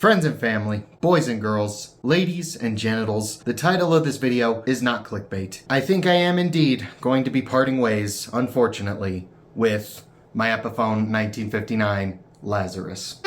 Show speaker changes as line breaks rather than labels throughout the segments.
Friends and family, boys and girls, ladies and genitals, the title of this video is not clickbait. I think I am indeed going to be parting ways, unfortunately, with my Epiphone 1959 Lazarus.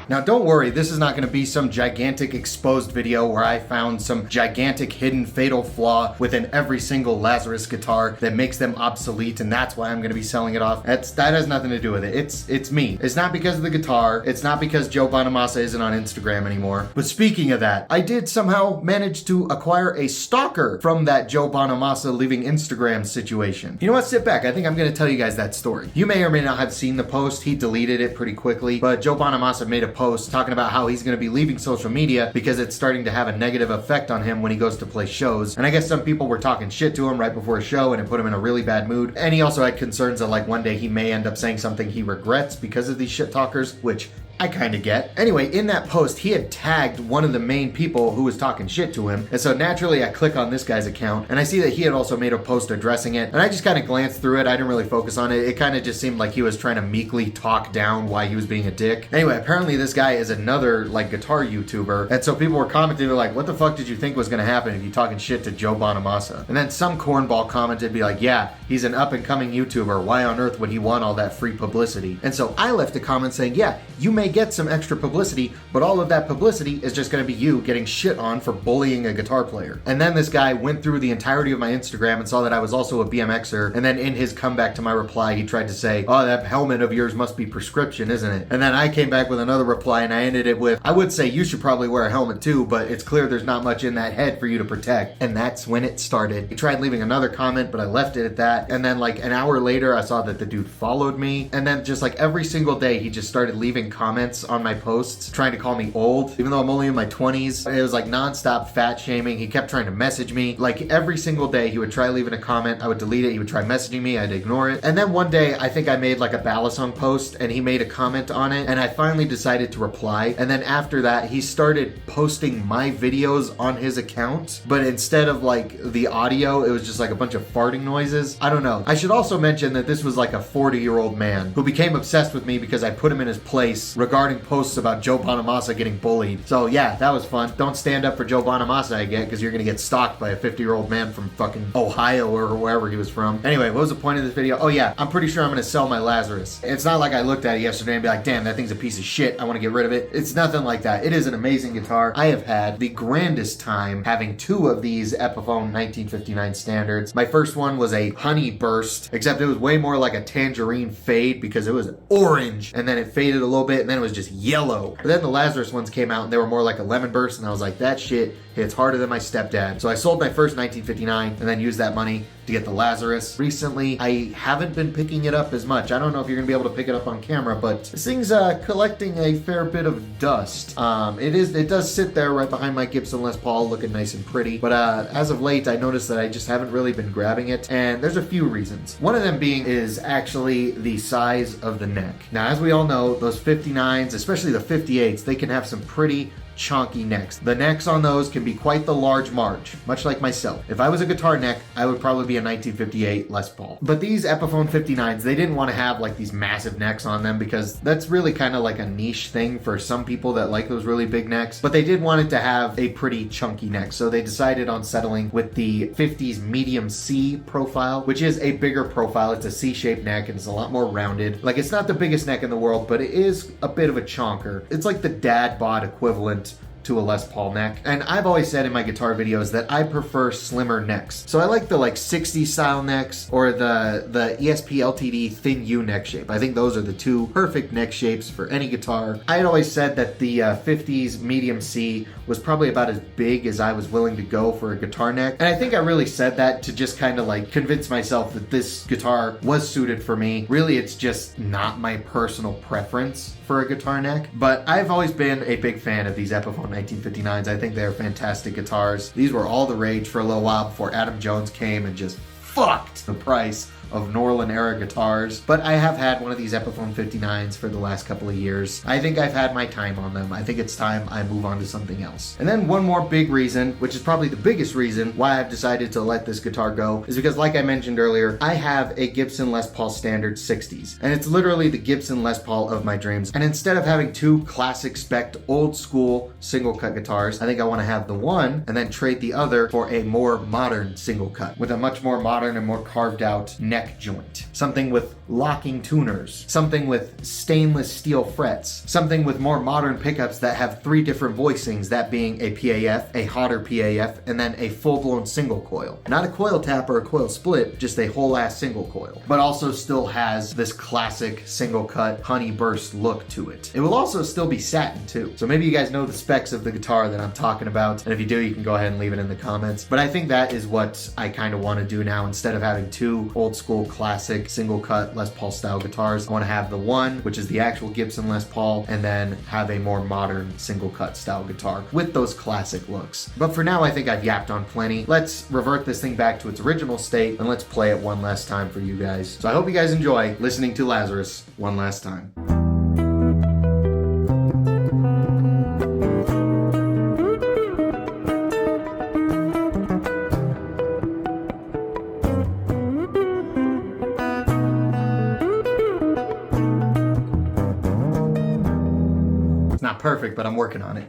Now don't worry, this is not going to be some gigantic exposed video where I found some gigantic hidden fatal flaw within every single Lazarus guitar that makes them obsolete and that's why I'm going to be selling it off. That has nothing to do with it. It's me. It's not because of the guitar. It's not because Joe Bonamassa isn't on Instagram anymore. But speaking of that, I did somehow manage to acquire a stalker from that Joe Bonamassa leaving Instagram situation. You know what? Sit back. I think I'm going to tell you guys that story. You may or may not have seen the post. He deleted it pretty quickly, but Joe Bonamassa made a post talking about how he's going to be leaving social media because it's starting to have a negative effect on him when he goes to play shows. And I guess some people were talking shit to him right before a show and it put him in a really bad mood. And he also had concerns that like one day he may end up saying something he regrets because of these shit talkers, which I kind of get. Anyway, in that post, he had tagged one of the main people who was talking shit to him. And so naturally, I click on this guy's account and I see that he had also made a post addressing it. And I just kind of glanced through it. I didn't really focus on it. It kind of just seemed like he was trying to meekly talk down why he was being a dick. Anyway, apparently this guy is another like guitar YouTuber. And so people were commenting, they're like, what the fuck did you think was going to happen if you talking shit to Joe Bonamassa? And then some cornball commented, be like, yeah, he's an up and coming YouTuber. Why on earth would he want all that free publicity? And so I left a comment saying, yeah, you may get some extra publicity, but all of that publicity is just going to be you getting shit on for bullying a guitar player. And then this guy went through the entirety of my Instagram and saw that I was also a BMXer. And then in his comeback to my reply, he tried to say, oh, that helmet of yours must be prescription, isn't it? And then I came back with another reply and I ended it with, I would say you should probably wear a helmet too, but it's clear there's not much in that head for you to protect. And that's when it started. He tried leaving another comment, but I left it at that. And then like an hour later, I saw that the dude followed me. And then just like every single day, he just started leaving comments on my posts trying to call me old, even though I'm only in my 20s. It was like nonstop fat shaming. He kept trying to message me. Like every single day, he would try leaving a comment. I would delete it. He would try messaging me. I'd ignore it. And then one day, I think I made like a Balisong post and he made a comment on it. And I finally decided to reply. And then after that, he started posting my videos on his account. But instead of like the audio, it was just like a bunch of farting noises. I don't know. I should also mention that this was like a 40-year-old man who became obsessed with me because I put him in his place regarding posts about Joe Bonamassa getting bullied. So yeah, that was fun. Don't stand up for Joe Bonamassa, I get, because you're gonna get stalked by a 50-year-old man from fucking Ohio or wherever he was from. Anyway, what was the point of this video? Oh yeah, I'm pretty sure I'm gonna sell my Lazarus. It's not like I looked at it yesterday and be like, damn, that thing's a piece of shit. I wanna get rid of it. It's nothing like that. It is an amazing guitar. I have had the grandest time having two of these Epiphone 1959 standards. My first one was a honey burst, except it was way more like a tangerine fade because it was orange and then it faded a little bit and then it was just yellow. But then the Lazarus ones came out and they were more like a lemon burst and I was like, that shit hits harder than my stepdad. So I sold my first 1959 and then used that money to get the Lazarus. Recently, I haven't been picking it up as much. I don't know if you're gonna be able to pick it up on camera, but this thing's collecting a fair bit of dust. It does sit there right behind my Gibson Les Paul looking nice and pretty, but as of late, I noticed that I just haven't really been grabbing it, and there's a few reasons. One of them being is actually the size of the neck. Now, as we all know, those 59s, especially the 58s, they can have some pretty chonky necks. The necks on those can be quite the large march, much like myself. If I was a guitar neck, I would probably be a 1958 Les Paul. But these Epiphone 59s, they didn't want to have like these massive necks on them because that's really kind of like a niche thing for some people that like those really big necks. But they did want it to have a pretty chunky neck. So they decided on settling with the 50s medium C profile, which is a bigger profile. It's a C-shaped neck and it's a lot more rounded. Like it's not the biggest neck in the world, but it is a bit of a chonker. It's like the dad bod equivalent to a Les Paul neck. And I've always said in my guitar videos that I prefer slimmer necks. So I like the like 60s style necks or the ESP LTD thin U neck shape. I think those are the two perfect neck shapes for any guitar. I had always said that the 50s medium C was probably about as big as I was willing to go for a guitar neck. And I think I really said that to just kind of like convince myself that this guitar was suited for me. Really, it's just not my personal preference for a guitar neck. But I've always been a big fan of these Epiphone 1959s. I think they're fantastic guitars. These were all the rage for a little while before Adam Jones came and just fucked the price of Norlin era guitars, but I have had one of these Epiphone 59s for the last couple of years. I think I've had my time on them. I think it's time I move on to something else. And then one more big reason, which is probably the biggest reason why I've decided to let this guitar go, is because like I mentioned earlier, I have a Gibson Les Paul Standard 60s, and it's literally the Gibson Les Paul of my dreams. And instead of having two classic spec old school single cut guitars, I think I want to have the one and then trade the other for a more modern single cut with a much more modern and more carved out neck joint. Something with locking tuners, something with stainless steel frets, something with more modern pickups that have three different voicings, that being a PAF, a hotter PAF, and then a full-blown single coil. Not a coil tap or a coil split, just a whole ass single coil, but also still has this classic single cut honey burst look to it. It will also still be satin too. So maybe you guys know the specs of the guitar that I'm talking about, and if you do, you can go ahead and leave it in the comments. But I think that is what I kind of want to do now. Instead of having two old school classic single cut Les Paul style guitars, I want to have the one, which is the actual Gibson Les Paul, and then have a more modern single cut style guitar with those classic looks. But for now, I think I've yapped on plenty. Let's revert this thing back to its original state and let's play it one last time for you guys. So I hope you guys enjoy listening to Lazarus one last time. It's not perfect, but I'm working on it.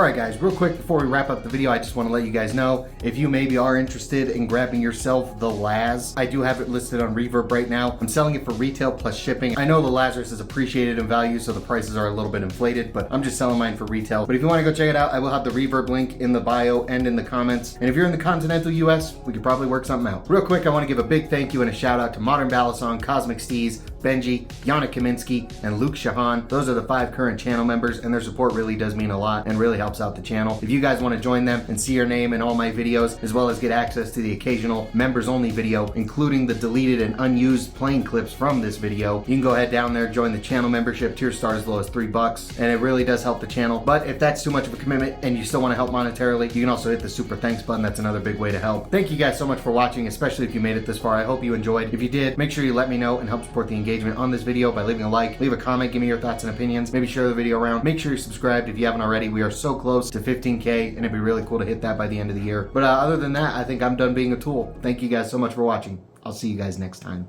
Alright guys, real quick before we wrap up the video, I just want to let you guys know, if you maybe are interested in grabbing yourself the Laz, I do have it listed on REVERB right now. I'm selling it for retail plus shipping. I know the Lazarus is appreciated in value, so the prices are a little bit inflated, but I'm just selling mine for retail. But if you want to go check it out, I will have the REVERB link in the bio and in the comments. And if you're in the continental US, we could probably work something out. Real quick, I want to give a big thank you and a shout out to Modern Balisong, Cosmic Steez, Benji, Yana Kaminsky, and Luke Shahan. Those are the 5 current channel members, and their support really does mean a lot and really helps out the channel. If you guys want to join them and see your name in all my videos, as well as get access to the occasional members only video, including the deleted and unused playing clips from this video, you can go ahead down there, join the channel membership. Tiers start as low as $3, and it really does help the channel. But if that's too much of a commitment and you still want to help monetarily, you can also hit the super thanks button. That's another big way to help. Thank you guys so much for watching, especially if you made it this far. I hope you enjoyed. If you did, make sure you let me know and help support the engagement on this video by leaving a like, leave a comment, give me your thoughts and opinions, maybe share the video around. Make sure you're subscribed if you haven't already. We are so close to 15K, and it'd be really cool to hit that by the end of the year. But other than that, I think I'm done being a tool. Thank you guys so much for watching. I'll see you guys next time.